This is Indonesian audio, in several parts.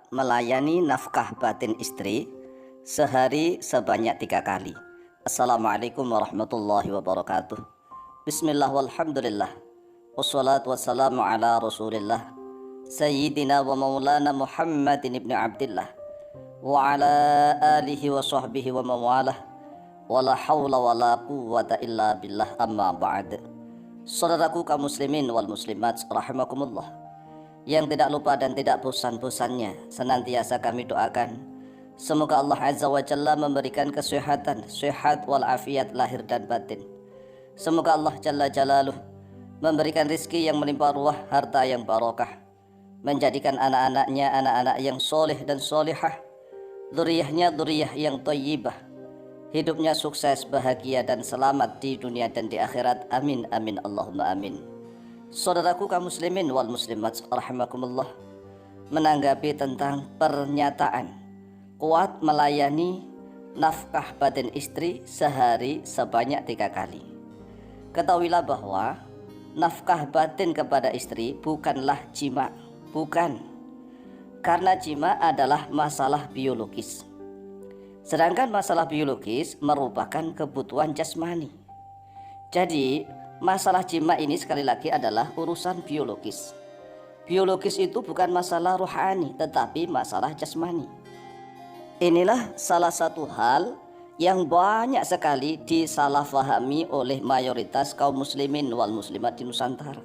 melayani nafkah batin istri sehari sebanyak 3 kali. Assalamualaikum warahmatullahi wabarakatuh. Bismillah walhamdulillah. Wassalatu wassalamu ala rasulillah Sayyidina wa maulana Muhammadin ibn Abdillah wa ala alihi wa sahbihi wa mawalah wa la hawla wa la quwwata illa billah, amma ba'd. Saudaraku kaum muslimin wal muslimat rahimakumullah, yang tidak lupa dan tidak bosan-bosannya senantiasa kami doakan semoga Allah Azza wa Jalla memberikan kesehatan, sehat wal afiat lahir dan batin. Semoga Allah Jalla Jalaluh memberikan rizki yang melimpah ruah, harta yang barokah, menjadikan anak-anaknya anak-anak yang soleh dan solihah, dzurriyyahnya dzurriyyah yang thayyibah, hidupnya sukses, bahagia dan selamat di dunia dan di akhirat. Amin amin Allahumma amin. Saudaraku kaum muslimin wal muslimat rahimakumullah, menanggapi tentang pernyataan kuat melayani nafkah batin istri sehari sebanyak 3 kali. Ketahuilah bahwa nafkah batin kepada istri bukanlah jima, bukan. Karena jima adalah masalah biologis, sedangkan masalah biologis merupakan kebutuhan jasmani. Jadi masalah jima ini sekali lagi adalah urusan biologis. Biologis itu bukan masalah rohani, tetapi masalah jasmani. Inilah salah satu hal yang banyak sekali disalahfahami oleh mayoritas kaum muslimin wal muslimat di Nusantara.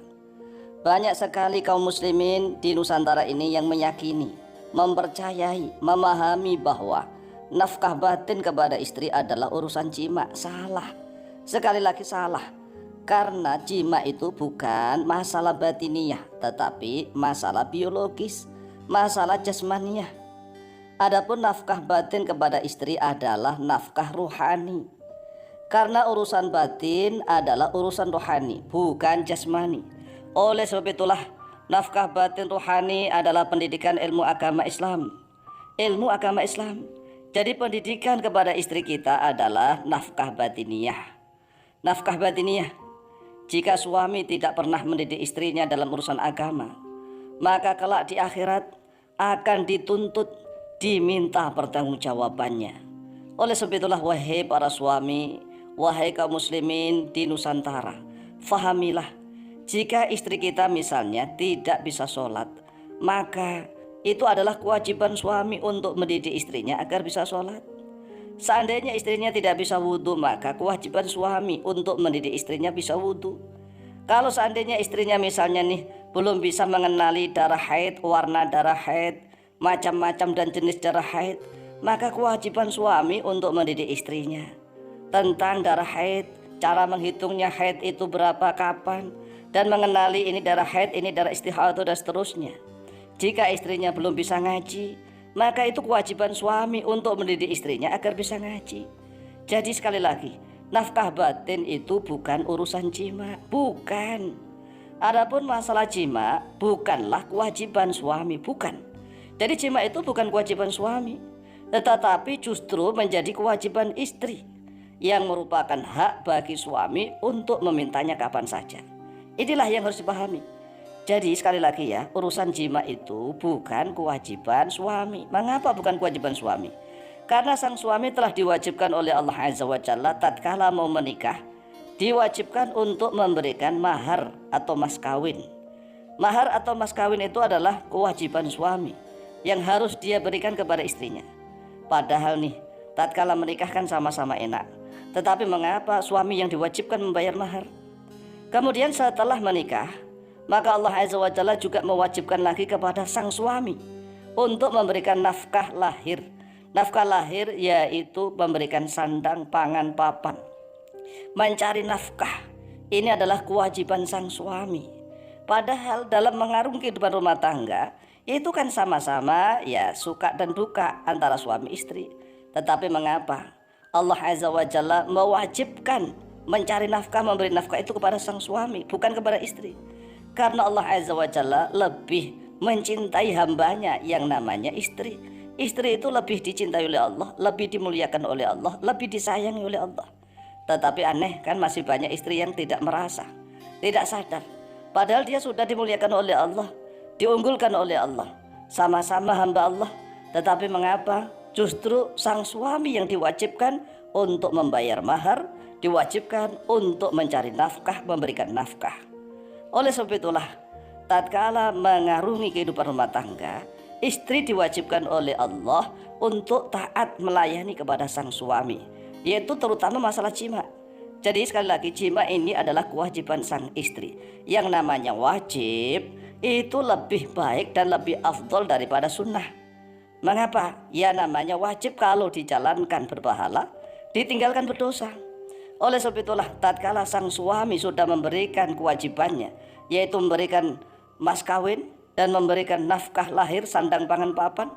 Banyak sekali kaum muslimin di Nusantara ini yang meyakini, mempercayai, memahami bahwa nafkah batin kepada istri adalah urusan jima. Salah, sekali lagi salah. Karena jima itu bukan masalah batiniyah, tetapi masalah biologis, masalah jasmaniyah. Adapun nafkah batin kepada istri adalah nafkah rohani. Karena urusan batin adalah urusan rohani, bukan jasmani. Oleh sebab itulah nafkah batin rohani adalah pendidikan ilmu agama Islam. Ilmu agama Islam. Jadi pendidikan kepada istri kita adalah nafkah batiniyah. Nafkah batiniyah. Jika suami tidak pernah mendidik istrinya dalam urusan agama, maka kelak di akhirat akan dituntut, diminta pertanggungjawabannya. Oleh sebab itulah wahai para suami, wahai kaum muslimin di Nusantara, fahamilah, jika istri kita misalnya tidak bisa sholat, maka itu adalah kewajiban suami untuk mendidik istrinya agar bisa sholat. Seandainya istrinya tidak bisa wudhu, maka kewajiban suami untuk mendidik istrinya bisa wudhu. Kalau seandainya istrinya misalnya nih belum bisa mengenali darah haid, warna darah haid, macam-macam dan jenis darah haid, maka kewajiban suami untuk mendidik istrinya tentang darah haid, cara menghitungnya haid itu berapa, kapan, dan mengenali ini darah haid, ini darah istihadah dan seterusnya. Jika istrinya belum bisa ngaji, maka itu kewajiban suami untuk mendidik istrinya agar bisa ngaji. Jadi sekali lagi, nafkah batin itu bukan urusan jima, bukan. Adapun masalah jima bukanlah kewajiban suami, bukan. Jadi jima itu bukan kewajiban suami, tetapi justru menjadi kewajiban istri yang merupakan hak bagi suami untuk memintanya kapan saja. Inilah yang harus dipahami. Jadi sekali lagi ya, urusan jima itu bukan kewajiban suami. Mengapa bukan kewajiban suami? Karena sang suami telah diwajibkan oleh Allah Azza wa Jalla tatkala mau menikah, diwajibkan untuk memberikan mahar atau mas kawin. Mahar atau mas kawin itu adalah kewajiban suami yang harus dia berikan kepada istrinya. Padahal nih, tatkala menikah kan sama-sama enak, tetapi mengapa suami yang diwajibkan membayar mahar? Kemudian setelah menikah, maka Allah Azza wa Jalla juga mewajibkan lagi kepada sang suami untuk memberikan nafkah lahir. Nafkah lahir yaitu memberikan sandang, pangan, papan, mencari nafkah. Ini adalah kewajiban sang suami. Padahal dalam mengarungi kehidupan rumah tangga itu kan sama-sama ya suka dan duka antara suami istri. Tetapi mengapa Allah Azza wa Jalla mewajibkan mencari nafkah, memberi nafkah itu kepada sang suami, bukan kepada istri? Karena Allah Azza wa Jalla lebih mencintai hambanya yang namanya istri. Istri itu lebih dicintai oleh Allah, lebih dimuliakan oleh Allah, lebih disayangi oleh Allah. Tetapi aneh kan, masih banyak istri yang tidak merasa, tidak sadar. Padahal dia sudah dimuliakan oleh Allah, diunggulkan oleh Allah. sama-sama hamba Allah. Tetapi mengapa justru sang suami yang diwajibkan untuk membayar mahar, diwajibkan untuk mencari nafkah, memberikan nafkah? Oleh sebab itulah, tatkala mengarungi kehidupan rumah tangga, istri diwajibkan oleh Allah untuk taat melayani kepada sang suami, yaitu terutama masalah jima. Jadi sekali lagi, jima ini adalah kewajiban sang istri. Yang namanya wajib itu lebih baik dan lebih afdol daripada sunnah. Mengapa? Ya namanya wajib kalau dijalankan berpahala, ditinggalkan berdosa. Oleh sebab itulah, tatkala sang suami sudah memberikan kewajibannya, yaitu memberikan mas kawin dan memberikan nafkah lahir, sandang pangan papan,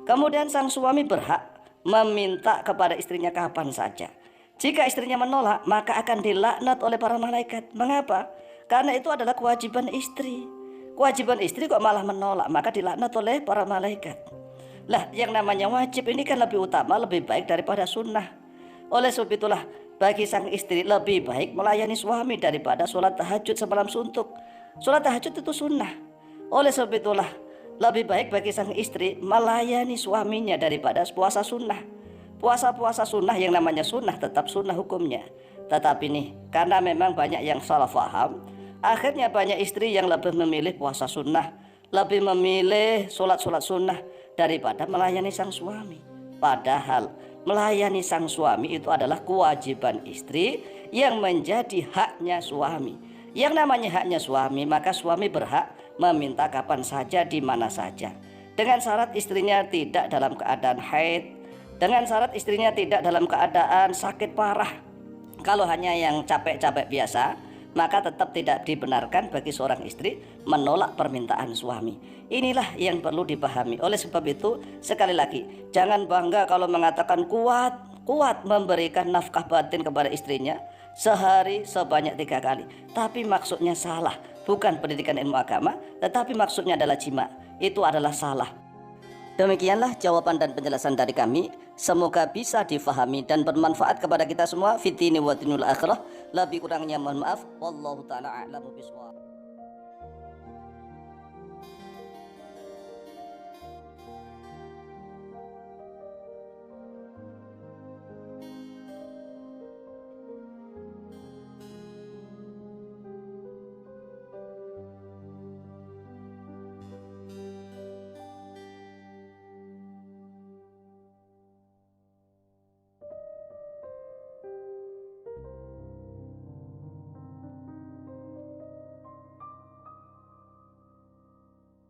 kemudian sang suami berhak meminta kepada istrinya kapan saja. Jika istrinya menolak, maka akan dilaknat oleh para malaikat. Mengapa? Karena itu adalah kewajiban istri. Kewajiban istri kok malah menolak, maka dilaknat oleh para malaikat. Lah, yang namanya wajib ini kan lebih utama, lebih baik daripada sunnah. Oleh sebab itulah, bagi sang istri lebih baik melayani suami daripada sholat tahajud semalam suntuk. Sholat tahajud itu sunnah. Oleh sebab itulah, lebih baik bagi sang istri melayani suaminya daripada puasa sunnah. Puasa-puasa sunnah yang namanya sunnah tetap sunnah hukumnya. Tetapi nih, karena memang banyak yang salah faham, akhirnya banyak istri yang lebih memilih puasa sunnah, lebih memilih sholat-sholat sunnah daripada melayani sang suami. Padahal melayani sang suami itu adalah kewajiban istri yang menjadi haknya suami. Yang namanya haknya suami, maka suami berhak meminta kapan saja, di mana saja, dengan syarat istrinya tidak dalam keadaan haid, dengan syarat istrinya tidak dalam keadaan sakit parah. Kalau hanya yang capek-capek biasa, maka tetap tidak dibenarkan bagi seorang istri menolak permintaan suami. Inilah yang perlu dipahami. Oleh sebab itu, sekali lagi, jangan bangga kalau mengatakan kuat memberikan nafkah batin kepada istrinya sehari sebanyak 3 kali. Tapi maksudnya salah. Bukan pendidikan ilmu agama, tetapi maksudnya adalah jima. Itu adalah salah. Demikianlah jawaban dan penjelasan dari kami. Semoga bisa difahami dan bermanfaat kepada kita semua. Fitini wa dinul akhirah. Lebih kurangnya mohon maaf. Wallahu ta'ala a'lamu bishawab.